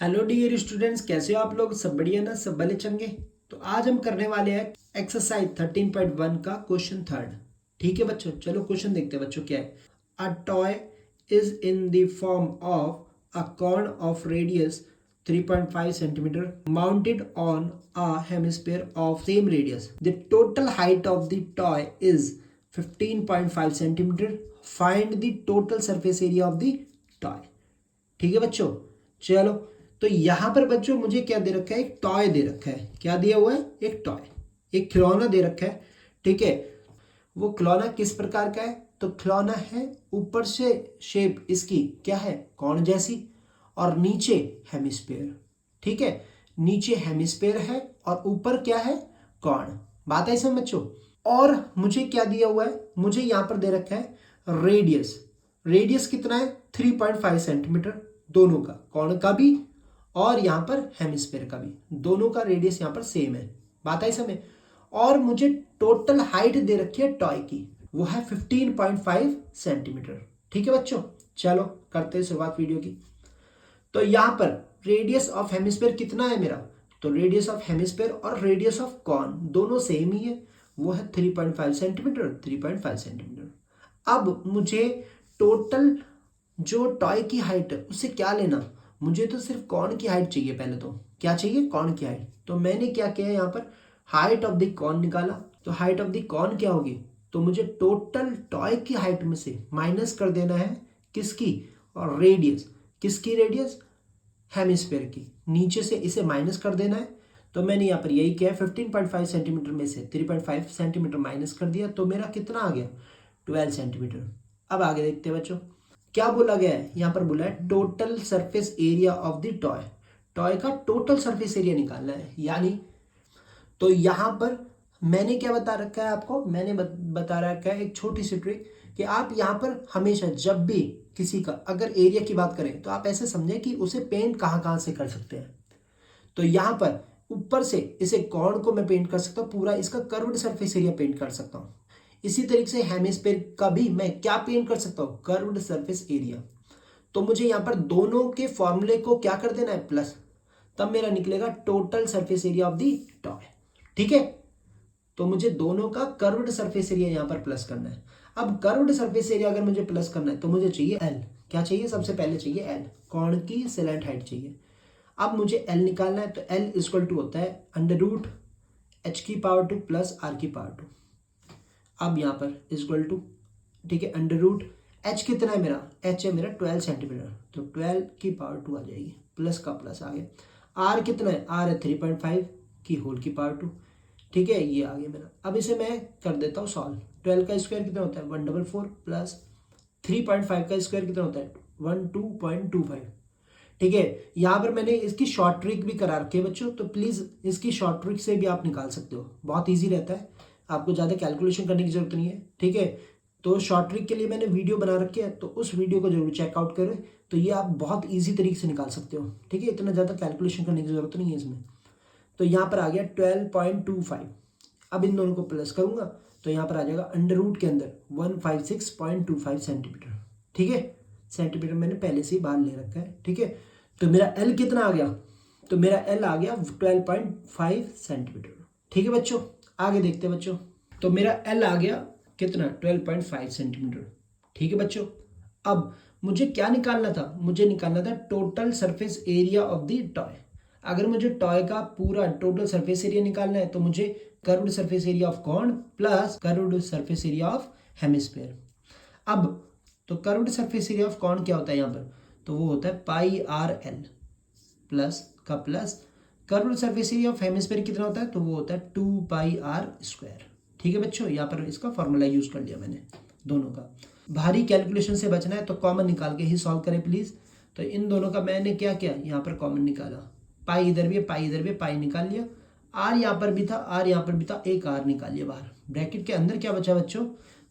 Hello dear students, कैसे हो आप लोग? सब बढ़िया ना? सब भले चंगे। तो आज हम करने वाले हैं एक्सरसाइज 13.1 का क्वेश्चन थर्ड। ठीक है बच्चों, चलो क्वेश्चन देखते हैं बच्चों क्या है। A toy is in the form of a corn of radius 3.5 centimetre mounted on a hemisphere of same radius. The total height of the toy is 15.5 centimetre. Find the total surface area of the toy. ठीक है बच्चों, चलो। तो यहां पर बच्चों मुझे क्या दे रखा है? एक टॉय दे रखा है। क्या दिया हुआ है? एक टॉय, एक खिलौना दे रखा है। ठीक है, वो खिलौना किस प्रकार का है? तो खिलौना है ऊपर से शेप इसकी क्या है? कॉर्न जैसी, और नीचे हेमिस्फीयर। ठीक है, नीचे हेमिस्फीयर है और ऊपर क्या है? कॉर्न। बात है इसमें बच्चों। और मुझे क्या दिया हुआ है? मुझे यहां पर दे रखा है रेडियस। रेडियस कितना है? 3.5 सेंटीमीटर। दोनों का, कॉर्न का भी और यहां पर हेमिस्फीयर का भी, दोनों का रेडियस यहां पर सेम है। बात आई समय। और मुझे टोटल हाइट दे रखी है टॉय की, वो है 15.5 सेंटीमीटर। ठीक है बच्चों, चलो करते हैं शुरुआत वीडियो की। तो यहां पर रेडियस ऑफ हेमिस्फीयर कितना है मेरा? तो रेडियस ऑफ हेमिस्फीयर और रेडियस ऑफ कॉर्न दोनों सेम ही है, वो है 3.5 सेंटीमीटर। 3.5 सेंटीमीटर। अब मुझे टोटल जो टॉय की हाइट है उससे क्या लेना? मुझे तो सिर्फ कॉर्न की हाइट चाहिए। पहले तो क्या चाहिए? कॉर्न की हाइट। तो मैंने क्या किया यहाँ पर? हाइट ऑफ द कॉर्न निकाला। तो हाइट ऑफ द कॉर्न क्या होगी? तो मुझे टोटल टॉय की हाइट में से माइनस कर देना है किसकी? और रेडियस किसकी? रेडियस हेमिस्फीयर की। नीचे से इसे माइनस कर देना है। तो मैंने यहाँ पर यही किया है, 15.5 सेंटीमीटर में से 3.5 सेंटीमीटर माइनस कर दिया। तो मेरा कितना आ गया? 12 सेंटीमीटर। अब आगे देखते हैं बच्चों, क्या बोला गया है? यहाँ पर बोला है total surface area of the toy. Toy का टोटल सरफेस एरिया निकालना है। यानी तो यहां पर मैंने क्या बता रखा है आपको? मैंने बता रखा है एक छोटी सी ट्रिक कि आप यहां पर हमेशा जब भी किसी का अगर एरिया की बात करें तो आप ऐसे समझें कि उसे पेंट कहां कहां से कर सकते हैं। तो यहां पर ऊपर से इसे कॉर्न को मैं पेंट कर सकता हूं, पूरा इसका कर्व्ड सरफेस एरिया पेंट कर सकता हूं। इसी तरीके से हेमिस्फीयर का भी मैं क्या पेंट कर सकता हूं? Curved surface area. तो मुझे यहां पर दोनों के फॉर्मूले को क्या कर देना है? प्लस। तब मेरा निकलेगा total surface area of the toy. ठीक है, तो मुझे दोनों का कर्व्ड सरफेस एरिया यहां पर प्लस करना है। अब कर्व्ड सरफेस एरिया अगर मुझे प्लस करना है तो मुझे चाहिए एल। क्या चाहिए? सबसे पहले चाहिए एल, कॉर्न की सेलेंट हाइट चाहिए। अब मुझे एल निकालना है। तो एल इक्वल टू होता है अंडर रूट एच की पावर 2 प्लस आर की पावर 2। अब यहाँ पर इक्वल टू, ठीक है, अंडर रूट एच कितना है मेरा? एच है मेरा 12 सेंटीमीटर। तो 12 की पावर 2 आ जाएगी, प्लस का प्लस आ गया। आर कितना है? आर है 3.5 की होल की पावर 2। ठीक है, ये आ गया मेरा। अब इसे मैं कर देता हूँ सॉल्व। 12 का स्क्वायर कितना होता है? 144 प्लस 3.5 का स्क्वायर कितना होता है? 12.25। ठीक है, यहाँ पर मैंने इसकी शॉर्ट ट्रिक भी करा रखी है बच्चों, तो प्लीज़ इसकी शॉर्ट ट्रिक से भी आप निकाल सकते हो। बहुत ईजी रहता है, आपको ज़्यादा कैलकुलेशन करने की जरूरत नहीं है। ठीक है, तो शॉर्ट ट्रिक के लिए मैंने वीडियो बना रखी है, तो उस वीडियो को जरूर चेकआउट करें। तो ये आप बहुत ईजी तरीके से निकाल सकते हो। ठीक है, इतना ज़्यादा कैलकुलेशन करने की जरूरत नहीं है इसमें। तो यहाँ पर आ गया 12.25। अब इन दोनों को प्लस करूंगा तो यहाँ पर आ जाएगा अंडर रूट के अंदर 156.25 सेंटीमीटर। ठीक है, सेंटीमीटर मैंने पहले से ही बाहर ले रखा है। ठीक है, तो मेरा एल कितना आ गया? तो मेरा एल आ गया 12.5 सेंटीमीटर। ठीक है बच्चों, आगे देखते हैं बच्चों। तो मेरा एल आ गया कितना? 12.5 सेंटीमीटर। ठीक है बच्चों, अब मुझे क्या निकालना था? मुझे निकालना था total surface area of the toy. अगर मुझे टॉय का पूरा टोटल सरफेस एरिया निकालना है तो मुझे curved surface area of corn plus curved surface area of hemisphere. अब तो curved surface area of corn क्या होता है यहाँ पर? तो वो होता है पाई आर एल प्लस का plus curved surface area of hemisphere कितना होता है? तो वो होता है 2 पाई आर स्क्वायर। ठीक है बच्चों, यहाँ पर इसका फॉर्मूला यूज कर लिया मैंने दोनों का। भारी कैलकुलेशन से बचना है तो कॉमन निकाल के ही सॉल्व करें प्लीज। तो इन दोनों का मैंने क्या किया? यहाँ पर कॉमन निकाला। पाई इधर भी है, पाई इधर भी, पाई निकाल लिया। आर यहाँ पर भी था, आर यहाँ पर भी था, एक आर निकाल लिया बाहर। ब्रैकेट के अंदर क्या बचा बच्चों?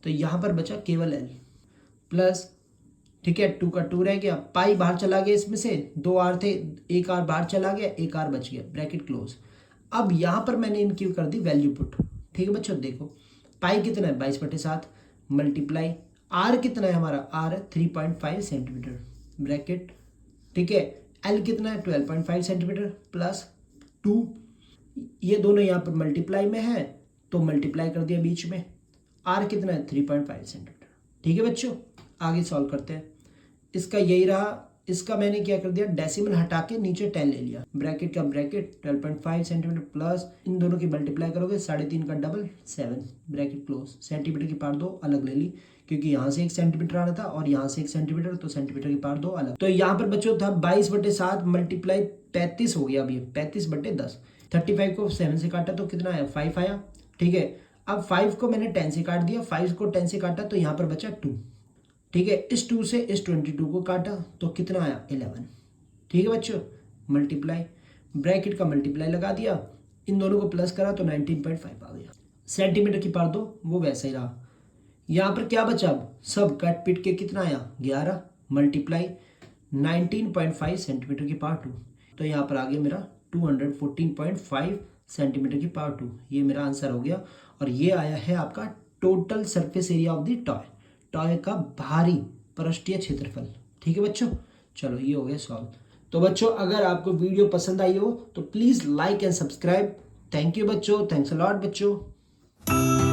तो यहाँ पर बचा केवल एल प्लस, ठीक है, 2 का 2 रह गया, पाई बाहर चला गया, इसमें से 2 आर थे, एक आर बाहर चला गया, एक आर बच गया, ब्रैकेट क्लोज। अब यहाँ पर मैंने इनकी कर दी वैल्यू पुट। ठीक है बच्चों, देखो पाई कितना है? 22/7 मल्टीप्लाई आर कितना है हमारा? आर है 3.5 सेंटीमीटर, ब्रैकेट। ठीक है, एल कितना है 12.5 सेंटीमीटर प्लस 2, ये दोनों यहाँ पर मल्टीप्लाई में है तो मल्टीप्लाई कर दिया बीच में। आर कितना है 3.5 सेंटीमीटर। ठीक है बच्चों, आगे सॉल्व करते हैं। इसका यही रहा, इसका मैंने क्या कर दिया, डेसिमल हटा के नीचे 10 ले लिया, ब्रैकेट का ब्रैकेट 12.5 सेंटीमीटर प्लस इन दोनों की मल्टीप्लाई करोगे 3.5 का डबल 7, ब्रैकेट क्लोज। सेंटीमीटर की पार्ट दो अलग ले ली क्योंकि यहाँ से 1 सेंटीमीटर आना था और यहाँ से 1 सेंटीमीटर, तो सेंटीमीटर की पार्ट दो अलग। तो यहाँ पर बच्चों था 22/7 मल्टीप्लाई 35 हो गया। अभी 35/10, 35 को 7 से काटा तो कितना आया 5 आया। ठीक है, अब 5 को मैंने 10 से काट दिया, 5 को 10 से काटा तो यहाँ पर बचा 2। ठीक है, इस 2 से इस 22 को काटा तो कितना आया 11। ठीक है बच्चों, मल्टीप्लाई ब्रैकेट का मल्टीप्लाई लगा दिया, इन दोनों को प्लस करा तो 19.5 आ गया। सेंटीमीटर की पार्ट दो वो वैसा ही रहा। यहाँ पर क्या बचा, अब सब कट पिट के कितना आया 11 मल्टीप्लाई 19.5 सेंटीमीटर की पार्ट 2, तो यहाँ पर आ गया मेरा 214.5 सेंटीमीटर की पार्ट 2। ये मेरा आंसर हो गया और ये आया है आपका total surface area of the toy, toy का बाहरी पृष्ठीय क्षेत्रफल। ठीक है बच्चों, चलो ये हो गया सॉल्व। तो बच्चों अगर आपको वीडियो पसंद आई हो तो please like and subscribe. Thank you बच्चों, थैंक्स अ लॉट बच्चों।